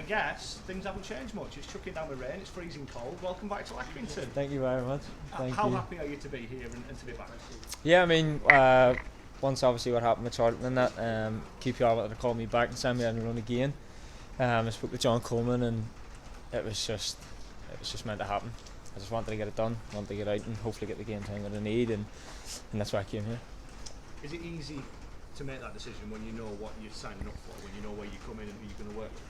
I guess things haven't changed much. It's chucking down the rain, it's freezing cold. Welcome back to Accrington. Thank you very much. How happy are you to be here and to be back? Yeah, I mean, once obviously what happened with Charlton and that, QPR wanted to call me back and send me on a run again. I spoke to John Coleman and it was just meant to happen. I just wanted to get it done, wanted to get out and hopefully get the game time that I need, and that's why I came here. Is it easy to make that decision when you know what you're signing up for, when you know where you come in and who you're going to work with?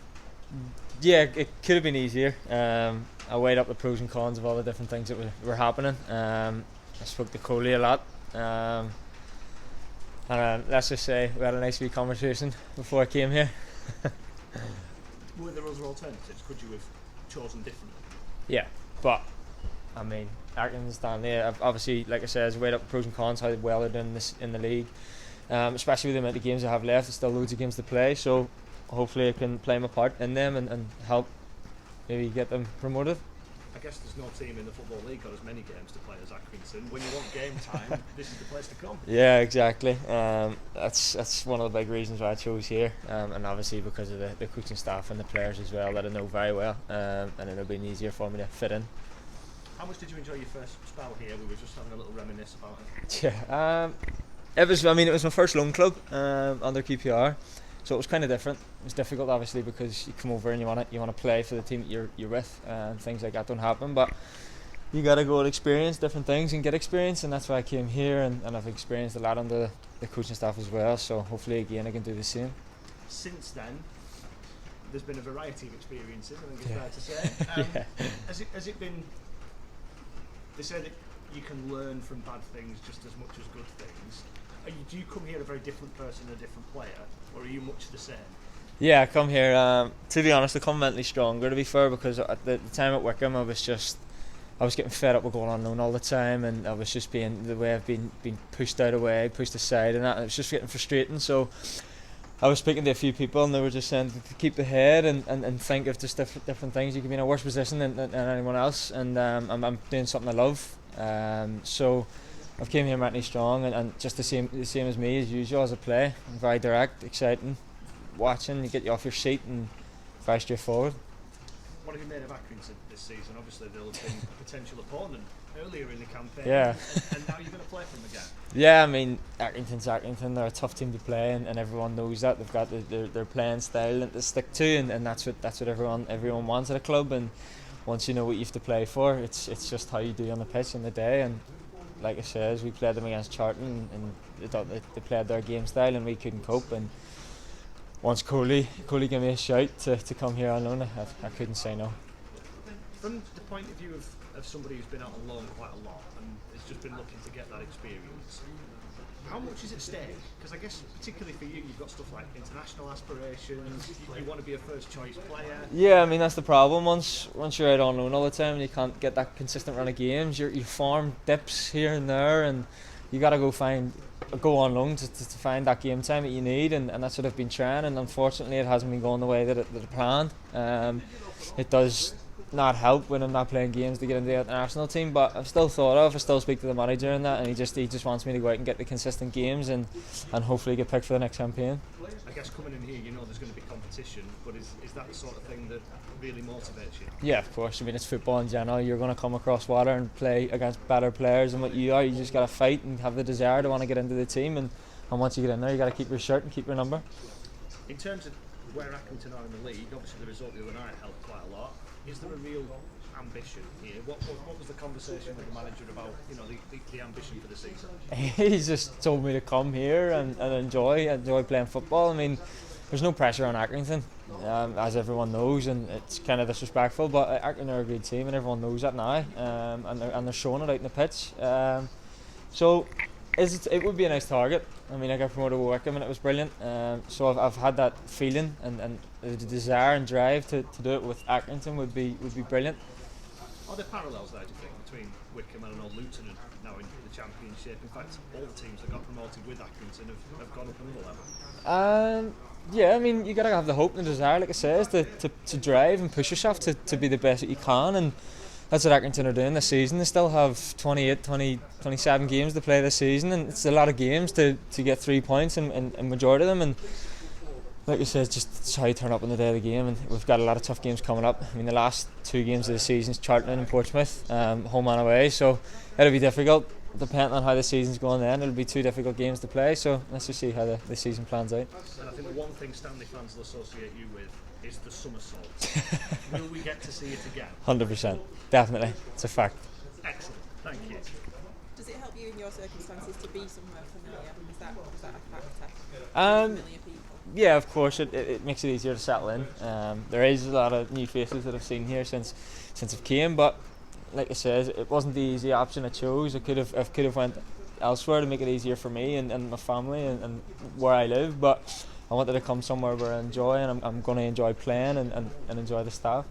Yeah, it could have been easier. I weighed up the pros and cons of all the different things that were happening. I spoke to Coley a lot. And let's just say we had a nice wee conversation before I came here. Were there other alternatives? Could you have chosen differently? Yeah, but I mean, Accrington Stanley, I've obviously, like I said, I've weighed up the pros and cons, how well they're doing this in the league. Especially with the amount of games I have left, there's still loads of games to play, so hopefully I can play my part in them and help maybe get them promoted. I guess there's no team in the Football League got as many games to play as Accrington. When you want game time, this is the place to come. Yeah, exactly. That's one of the big reasons why I chose here, and obviously because of the coaching staff and the players as well that I know very well, and it'll be easier for me to fit in. How much did you enjoy your first spell here? We were just having a little reminisce about it. Yeah, it was my first loan club under QPR, so it was kind of different. It was difficult, obviously, because you come over and you want to play for the team that you're with, and things like that don't happen. But you got to go and experience different things and get experience, and that's why I came here, and I've experienced a lot under the coaching staff as well. So hopefully, again, I can do the same. Since then, there's been a variety of experiences. I think it's fair to say. Has it been? They say that you can learn from bad things just as much as good things. Do you come here a very different person, a different player, or are you much the same? Yeah, I come here, to be honest, I come mentally stronger, to be fair, because at the time at Wickham I was getting fed up with going on loan all the time, and I was just the way I've been pushed out of the way, pushed aside, and it was just getting frustrating. So I was speaking to a few people and they were just saying to keep the head and think of just different things. You can be in a worse position than anyone else, and I'm doing something I love. So I've came here mentally strong and just the same as me as usual as I play. I'm very direct, exciting, watching, you get you off your seat and very straightforward. What have you made of Accrington this season? Obviously they'll have been a potential opponent earlier in the campaign, yeah. and now you're going to play for them again. Yeah, I mean, Accrington's Accrington, they're a tough team to play, and everyone knows that. They've got their playing style to stick to, and that's what everyone wants at a club. And once you know what you have to play for, it's just how you do on the pitch in the day. And like I said, we played them against Charlton, and they played their game style, and we couldn't cope. And once Coley gave me a shout to come here on loan, I couldn't say no. From the point of view of somebody who's been out on loan quite a lot and has just been looking to get that experience, how much is at stake? Because I guess particularly for you, you've got stuff like international aspirations, you want to be a first choice player. Yeah, I mean that's the problem. Once you're out on loan all the time and you can't get that consistent run of games, you form dips here and there, and you got to go on loan to find that game time that you need, and that's what I've been trying, and unfortunately it hasn't been going the way that it planned. It does not help when I'm not playing games to get into the international team, but I've still I still speak to the manager and that, and he just wants me to go out and get the consistent games and hopefully get picked for the next campaign. I guess coming in here, you know there's going to be competition, but is that the sort of thing that really motivates you? Yeah, of course. I mean, it's football in general. You're going to come across water and play against better players than what you are. You just got to fight and have the desire to want to get into the team, and once you get in there, you got to keep your shirt and keep your number. In terms of where Accrington are in the league, obviously the result the other night helped quite a lot. Is there a real ambition here? What was the conversation with the manager about, the ambition for the season? He's just told me to come here and enjoy playing football. I mean, there's no pressure on Accrington, as everyone knows, and it's kind of disrespectful, but Accrington are a good team and everyone knows that now, and they're showing it out in the pitch. So it would be a nice target. I mean, I got promoted with Wickham and it was brilliant. So I've had that feeling and the desire and drive to do it with Accrington would be brilliant. Are there parallels there, do you think, between Wickham and Luton and now in the Championship? In fact, all the teams that got promoted with Accrington have gone up another level. Yeah, I mean, you got to have the hope and the desire, like I said, to drive and push yourself to be the best that you can, and that's what Accrington are doing this season. They still have 27 games to play this season, and it's a lot of games to get 3 points in majority of them, and like you said, just how you turn up on the day of the game, and we've got a lot of tough games coming up. I mean, the last 2 games of the season is Charlton and Portsmouth, home and away, so it'll be difficult. Depending on how the season's going then, it'll be 2 difficult games to play, so let's just see how the season plans out. And I think the one thing Stanley fans will associate you with is the somersault. Will we get to see it again? 100%, definitely, it's a fact. Excellent, thank you. Does it help you in your circumstances to be somewhere familiar? Is that a factor? Familiar people? Yeah, of course, it makes it easier to settle in. There is a lot of new faces that I've seen here since I've came, but like I said, it wasn't the easy option I chose. I could have went elsewhere to make it easier for me and my family and where I live, but I wanted to come somewhere where I enjoy, and I'm going to enjoy playing and enjoy the staff.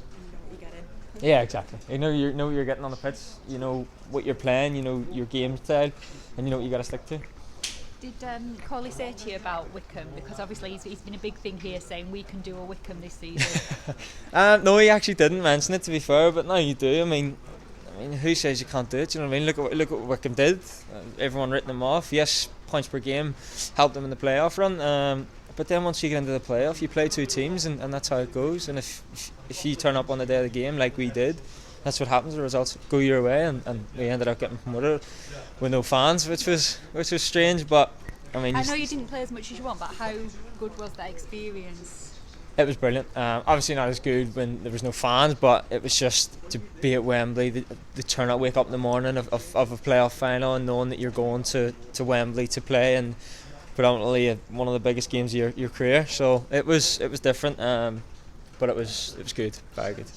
You get in. Yeah, exactly. You know what you're getting on the pitch. You know what you're playing. You know your game style, and you know what you got to stick to. Did Coley say to you about Wickham? Because obviously he's been a big thing here, saying we can do a Wickham this season. No, he actually didn't mention it, to be fair, but now you do. I mean, who says you can't do it? You know what I mean? Look what Wickham did. Everyone written them off. Yes, points per game helped them in the playoff run. But then once you get into the playoff, you play 2 teams, and that's how it goes. And if you turn up on the day of the game like we did, that's what happens. The results go your way, and we ended up getting promoted with no fans, which was strange. But I mean, I know you didn't play as much as you want, but how good was that experience? It was brilliant. Obviously not as good when there was no fans, but it was just to be at Wembley, the turn up, wake up in the morning of a playoff final, and knowing that you're going to Wembley to play, and predominantly one of the biggest games of your career. So it was different, but it was good, very good.